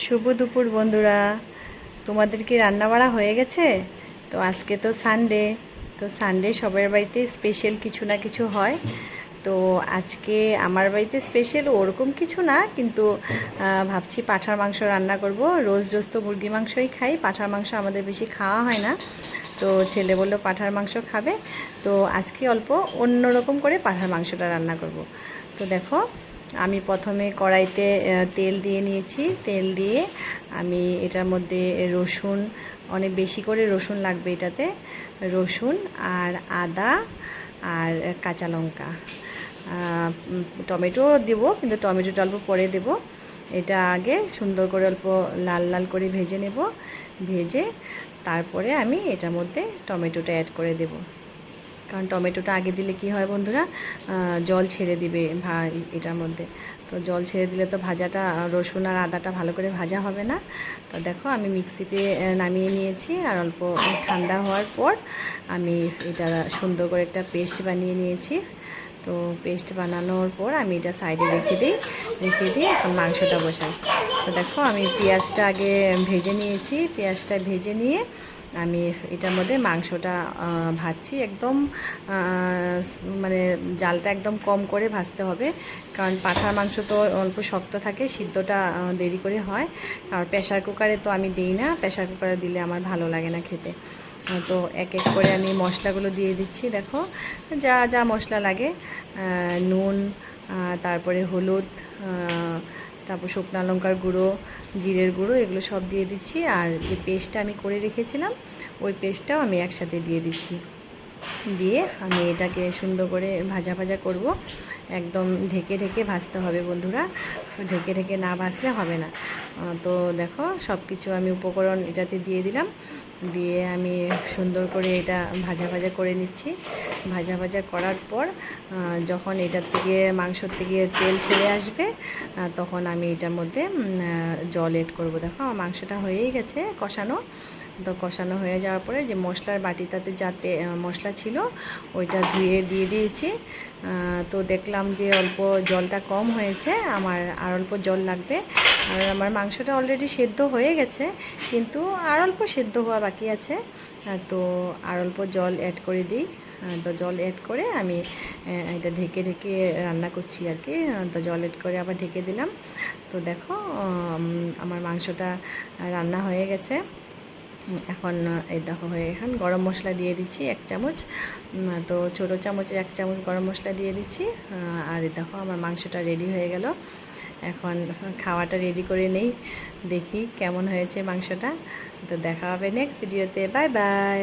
শুভ দুপুর বন্ধুরা, তোমাদের কি রান্না বাড়া হয়ে গেছে? তো আজকে তো সানডে, তো সানডে সবার বাড়িতে স্পেশাল কিছু না কিছু হয়। তো আজকে আমার বাড়িতে স্পেশাল ওরকম কিছু না, কিন্তু ভাবছি পাঁঠার মাংস রান্না করব। রোজ রোজ তো মুরগি মাংসই খাই, পাঁঠার মাংস আমাদের বেশি খাওয়া হয় না। তো ছেলে বললো পাঁঠার মাংস খাবে, তো আজকে অল্প অন্যরকম করে পাঁঠার মাংসটা রান্না করব। তো দেখো, আমি প্রথমে কড়াইতে তেল দিয়ে নিয়েছি। তেল দিয়ে আমি এটার মধ্যে রসুন, অনেক বেশি করে রসুন লাগবে এটাতে, রসুন আর আদা আর কাঁচা লঙ্কা, টমেটো দেবো, কিন্তু টমেটোটা অল্প পরে দেবো। এটা আগে সুন্দর করে অল্প লাল লাল করে ভেজে নেব। ভেজে তারপরে আমি এটার মধ্যে টমেটোটা অ্যাড করে দেব। কারণ টমেটোটা আগে দিলে কি হয় বন্ধুরা, জল ছেড়ে দিবে এটার মধ্যে। তো জল ছেড়ে দিলে তো ভাজাটা, রসুন আর আদাটা ভালো করে ভাজা হবে না। তো দেখো, আমি মিক্সিতে নামিয়ে নিয়েছি, আর অল্প ঠান্ডা হওয়ার পর আমি এটা সুন্দর করে একটা পেস্ট বানিয়ে নিয়েছি। তো পেস্ট বানানোর পর আমি এটা সাইডে রেখে দিয়ে এখন মাংসটা বসাই। তো দেখো, আমি পেঁয়াজটা আগে ভেজে নিয়েছি। পেঁয়াজটা ভেজে নিয়ে আমি এটার মধ্যে মাংসটা ভাজছি। একদম মানে জালটা একদম কম করে ভাজতে হবে, কারণ পাঁঠার মাংস তো অল্প শক্ত থাকে, সিদ্ধটা দেরি করে হয়। আর প্রেশার কুকারে তো আমি দিই না, প্রেশার কুকারে দিলে আমার ভালো লাগে না খেতে। তো এক এক করে আমি মশলাগুলো দিয়ে দিচ্ছি। দেখো, যা যা মশলা লাগে, নুন, তারপরে হলুদ, তারপর শুকনো লঙ্কার গুঁড়ো, জিরের গুঁড়ো, এগুলো সব দিয়ে দিচ্ছি। আর যে পেস্টটা আমি করে রেখেছিলাম, ওই পেস্টটাও আমি একসাথে দিয়ে দিচ্ছি। দিয়ে আমি এটাকে সুন্দর করে ভাজা ভাজা করব। একদম ঢেকে ঢেকে ভাজতে হবে বন্ধুরা, ঢেকে ঢেকে না ভাজলে হবে না। তো দেখো, সব কিছু আমি উপকরণ এটাতে দিয়ে দিলাম। দিয়ে আমি সুন্দর করে এটা ভাজা ভাজা করে নিচ্ছি। ভাজা ভাজা করার পর যখন এটার থেকে, মাংসর থেকে তেল ছেড়ে আসবে, তখন আমি এটার মধ্যে জল এড করব। দেখো, আমার মাংসটা হয়েই গেছে কষানো। তো কষানো হয়ে যাওয়ার পরে যে মশলার বাটিটাতে যাতে মশলা ছিল, ওইটা ধুয়ে দিয়ে দিয়েছি। তো দেখলাম যে অল্প জলটা কম হয়েছে, আমার আর অল্প জল লাগবে। আর আমার মাংসটা অলরেডি সেদ্ধ হয়ে গেছে, কিন্তু আর অল্প সেদ্ধ হওয়া বাকি আছে। তো আর অল্প জল অ্যাড করে দিই। তো জল অ্যাড করে আমি এটা ঢেকে ঢেকে রান্না করছি আর কি। তো জল অ্যাড করে আবার ঢেকে দিলাম। তো দেখো, আমার মাংসটা রান্না হয়ে গেছে। এখন এই দেখো, এখন গরম মশলা দিয়ে দিচ্ছি 1 চামচ। তো ছোটো চামচে 1 চামচ গরম মশলা দিয়ে দিচ্ছি। আর এই দেখো, আমার মাংসটা রেডি হয়ে গেল। এখন খাওয়াটা রেডি করে নেই, দেখি কেমন হয়েছে মাংসটা। তো দেখা হবে নেক্সট ভিডিওতে। Bye bye.